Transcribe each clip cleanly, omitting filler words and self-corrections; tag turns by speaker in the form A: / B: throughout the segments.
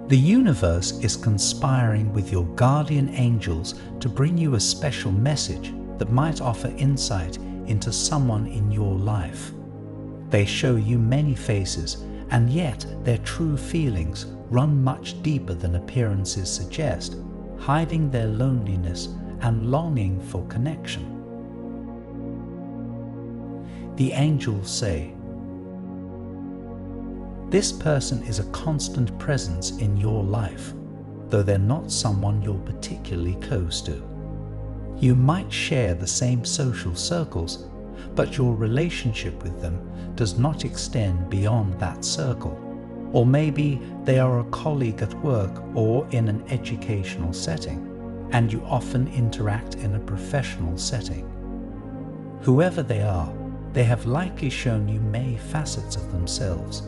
A: The universe is conspiring with your guardian angels to bring you a special message that might offer insight into someone in your life. They show you many faces, and yet their true feelings run much deeper than appearances suggest, hiding their loneliness and longing for connection. The angels say, "This person is a constant presence in your life, though they're not someone you're particularly close to. You might share the same social circles, but your relationship with them does not extend beyond that circle. Or maybe they are a colleague at work or in an educational setting, and you often interact in a professional setting. Whoever they are, they have likely shown you many facets of themselves,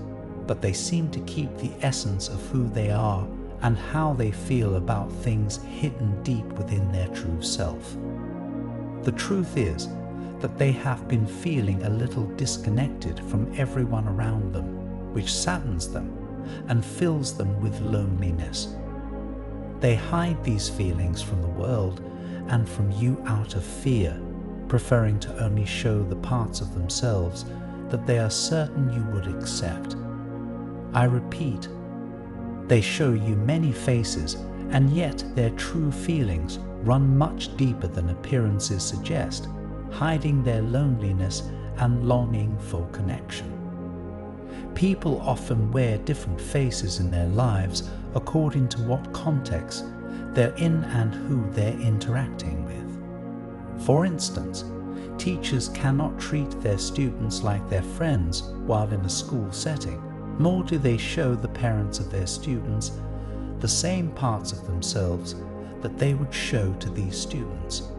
A: but they seem to keep the essence of who they are and how they feel about things hidden deep within their true self. The truth is that they have been feeling a little disconnected from everyone around them, which saddens them and fills them with loneliness. They hide these feelings from the world and from you out of fear, preferring to only show the parts of themselves that they are certain you would accept. I repeat, they show you many faces, and yet their true feelings run much deeper than appearances suggest, hiding their loneliness and longing for connection. People often wear different faces in their lives according to what context they're in and who they're interacting with. For instance, teachers cannot treat their students like their friends while in a school setting, nor do they show the parents of their students the same parts of themselves that they would show to these students.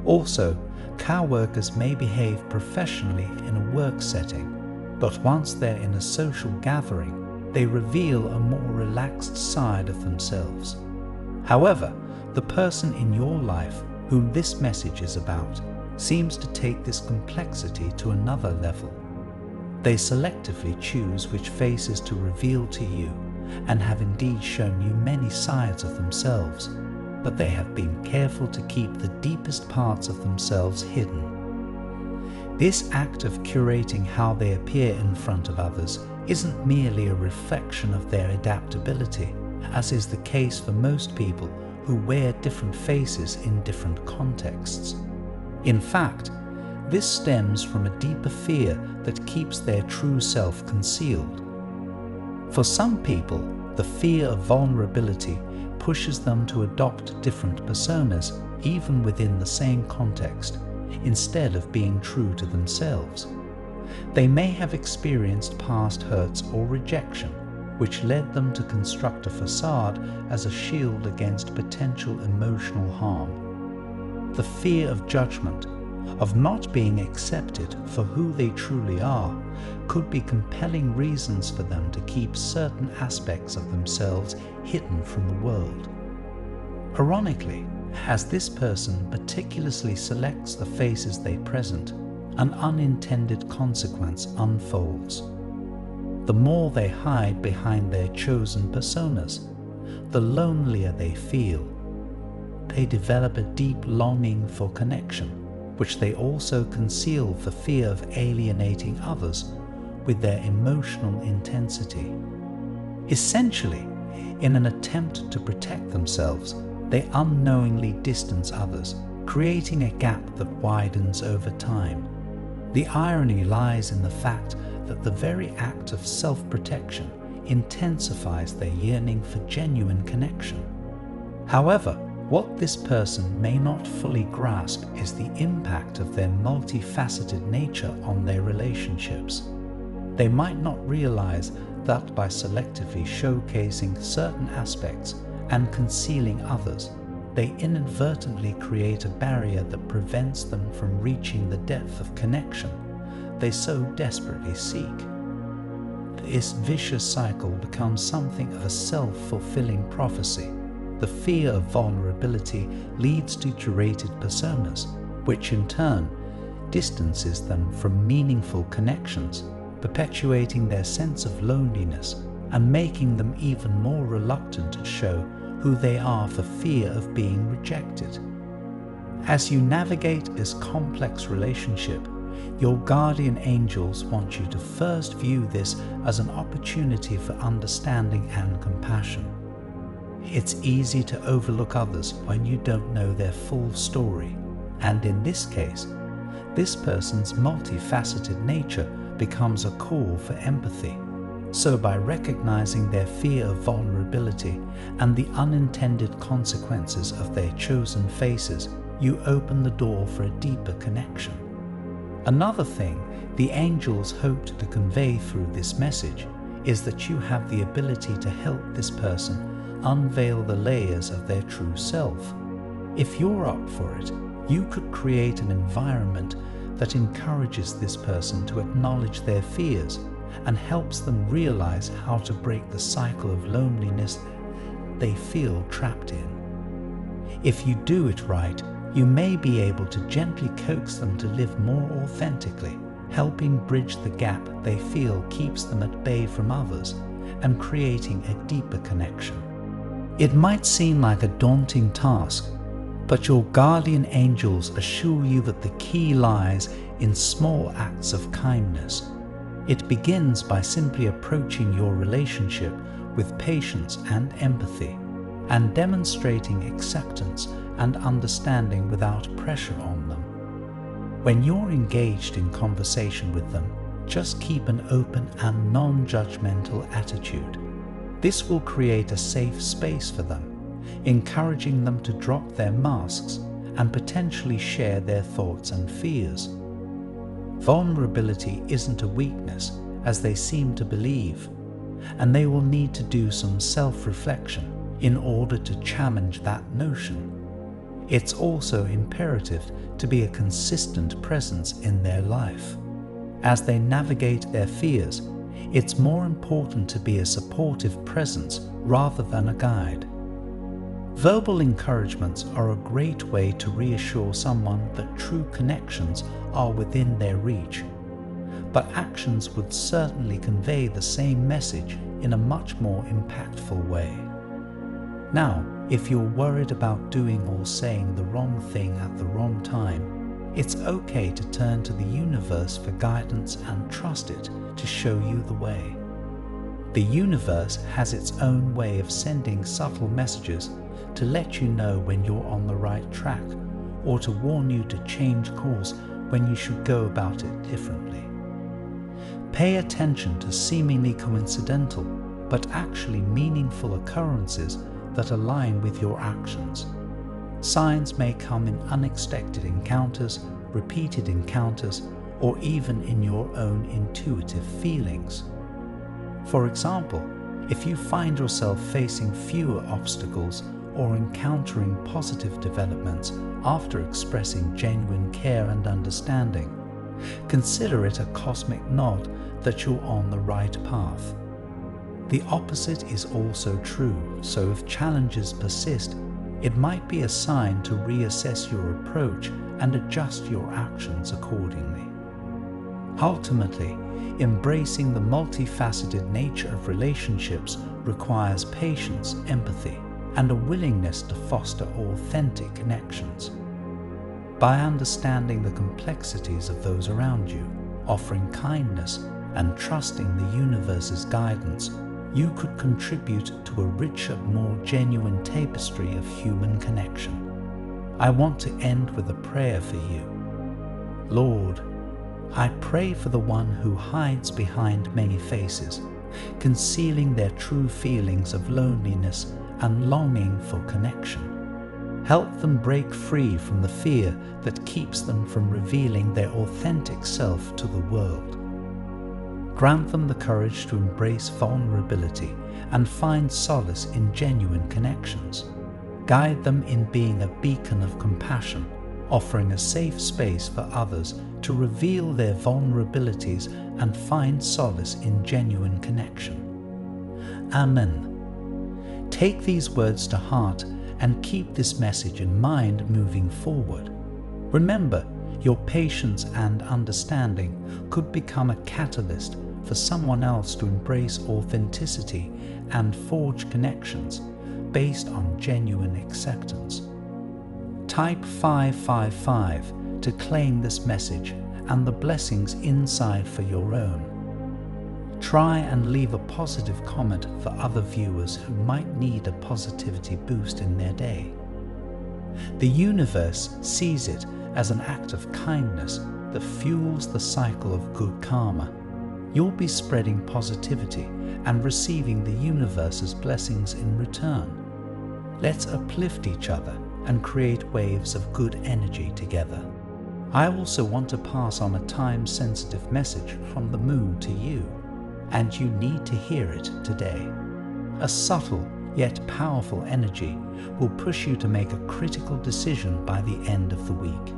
A: Also, co-workers may behave professionally in a work setting, but once they're in a social gathering, they reveal a more relaxed side of themselves. However, the person in your life whom this message is about seems to take this complexity to another level. They selectively choose which faces to reveal to you, and have indeed shown you many sides of themselves, but they have been careful to keep the deepest parts of themselves hidden. This act of curating how they appear in front of others isn't merely a reflection of their adaptability, as is the case for most people who wear different faces in different contexts. In fact, this stems from a deeper fear that keeps their true self concealed. For some people, the fear of vulnerability pushes them to adopt different personas even within the same context, instead of being true to themselves. They may have experienced past hurts or rejection, which led them to construct a facade as a shield against potential emotional harm. The fear of judgment, of not being accepted for who they truly are, could be compelling reasons for them to keep certain aspects of themselves hidden from the world. Ironically, as this person meticulously selects the faces they present, an unintended consequence unfolds. The more they hide behind their chosen personas, the lonelier they feel. They develop a deep longing for connection, which they also conceal for fear of alienating others with their emotional intensity. Essentially, in an attempt to protect themselves, they unknowingly distance others, creating a gap that widens over time. The irony lies in the fact that the very act of self-protection intensifies their yearning for genuine connection. However, what this person may not fully grasp is the impact of their multifaceted nature on their relationships. They might not realize that by selectively showcasing certain aspects and concealing others, they inadvertently create a barrier that prevents them from reaching the depth of connection they so desperately seek. This vicious cycle becomes something of a self-fulfilling prophecy. The fear of vulnerability leads to curated personas, which in turn distances them from meaningful connections, perpetuating their sense of loneliness and making them even more reluctant to show who they are for fear of being rejected. As you navigate this complex relationship, your guardian angels want you to first view this as an opportunity for understanding and compassion. It's easy to overlook others when you don't know their full story, and in this case, this person's multifaceted nature becomes a call for empathy. So by recognizing their fear of vulnerability and the unintended consequences of their chosen faces, you open the door for a deeper connection. Another thing the angels hoped to convey through this message is that you have the ability to help this person unveil the layers of their true self. If you're up for it, you could create an environment that encourages this person to acknowledge their fears and helps them realize how to break the cycle of loneliness they feel trapped in. If you do it right, you may be able to gently coax them to live more authentically, helping bridge the gap they feel keeps them at bay from others and creating a deeper connection. It might seem like a daunting task, but your guardian angels assure you that the key lies in small acts of kindness. It begins by simply approaching your relationship with patience and empathy, and demonstrating acceptance and understanding without pressure on them. When you're engaged in conversation with them, just keep an open and non-judgmental attitude. This will create a safe space for them, encouraging them to drop their masks and potentially share their thoughts and fears. Vulnerability isn't a weakness, as they seem to believe, and they will need to do some self-reflection in order to challenge that notion. It's also imperative to be a consistent presence in their life. As they navigate their fears, it's more important to be a supportive presence rather than a guide. Verbal encouragements are a great way to reassure someone that true connections are within their reach, but actions would certainly convey the same message in a much more impactful way. Now, if you're worried about doing or saying the wrong thing at the wrong time, it's okay to turn to the universe for guidance and trust it to show you the way. The universe has its own way of sending subtle messages to let you know when you're on the right track, or to warn you to change course when you should go about it differently. Pay attention to seemingly coincidental, but actually meaningful occurrences that align with your actions. Signs may come in unexpected encounters, repeated encounters, or even in your own intuitive feelings. For example, if you find yourself facing fewer obstacles or encountering positive developments after expressing genuine care and understanding, consider it a cosmic nod that you're on the right path. The opposite is also true, so if challenges persist, it might be a sign to reassess your approach and adjust your actions accordingly. Ultimately, embracing the multifaceted nature of relationships requires patience, empathy, and a willingness to foster authentic connections. By understanding the complexities of those around you, offering kindness, and trusting the universe's guidance, you could contribute to a richer, more genuine tapestry of human connection. I want to end with a prayer for you. Lord, I pray for the one who hides behind many faces, concealing their true feelings of loneliness and longing for connection. Help them break free from the fear that keeps them from revealing their authentic self to the world. Grant them the courage to embrace vulnerability and find solace in genuine connections. Guide them in being a beacon of compassion, offering a safe space for others to reveal their vulnerabilities and find solace in genuine connection. Amen. Take these words to heart and keep this message in mind moving forward. Remember, your patience and understanding could become a catalyst for someone else to embrace authenticity and forge connections based on genuine acceptance. Type 555 to claim this message and the blessings inside for your own. Try and leave a positive comment for other viewers who might need a positivity boost in their day. The universe sees it as an act of kindness that fuels the cycle of good karma. You'll be spreading positivity and receiving the universe's blessings in return. Let's uplift each other and create waves of good energy together. I also want to pass on a time-sensitive message from the moon to you, and you need to hear it today. A subtle yet powerful energy will push you to make a critical decision by the end of the week.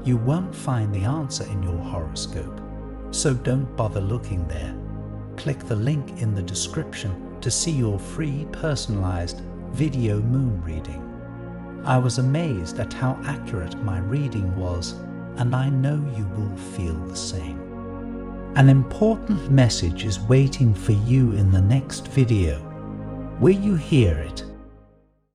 A: You won't find the answer in your horoscope, so don't bother looking there. Click the link in the description to see your free personalized video moon reading. I was amazed at how accurate my reading was, and I know you will feel the same. An important message is waiting for you in the next video. Will you hear it?